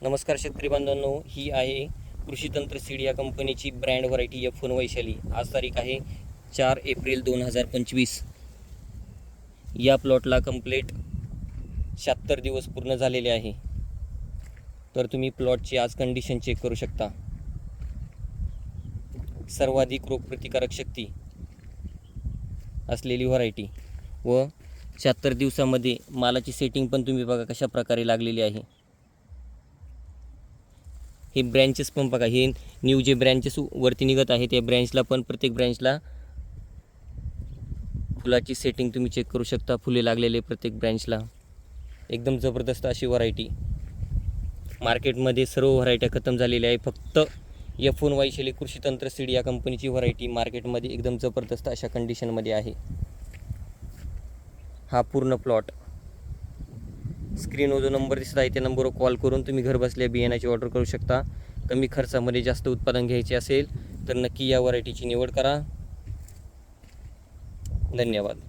नमस्कार शेतकरी बांधवांनो, ही आहे कृषी तंत्र सीड या कंपनीची ब्रँड व्हरायटी F1 वैशाली। आज तारीख आहे 4 एप्रिल 2025। या प्लॉटला कंप्लीट 76 दिवस पूर्ण झालेले आहे। तर तुम्ही प्लॉटची आज कंडिशन चेक करू शकता। सर्वाधिक रोगप्रतिकारक शक्ती असलेली व्हरायटी व 76 दिवसामध्ये मालाची सेटिंग पण तुम्ही बघा कशा प्रकारे लागलेली आहे। हे ब्रँचेस पण बघा, हे न्यू जे ब्रँचेस वरती निघत आहे त्या ब्रँचला पण प्रत्येक ब्रँचला फुलाची सेटिंग तुम्ही चेक करू शकता। फुले लागलेले प्रत्येक ब्रँचला एकदम जबरदस्त अशी व्हरायटी। मार्केटमध्ये सर्व व्हरायट्या खतम झालेल्या आहे, फक्त F1 वैशाली कृषी तंत्र सीड या कंपनीची व्हरायटी मार्केटमध्ये एकदम जबरदस्त अशा कंडिशनमध्ये आहे। हा पूर्ण प्लॉट स्क्रीनवर जो नंबर दिसत आहे त्या नंबरवर कॉल करून तुम्ही घर बसल्या बियाण्याची ऑर्डर करू शकता। कमी खर्चामध्ये जास्त उत्पादन घ्यायचे असेल तर नक्की या व्हरायटीची निवड करा। धन्यवाद।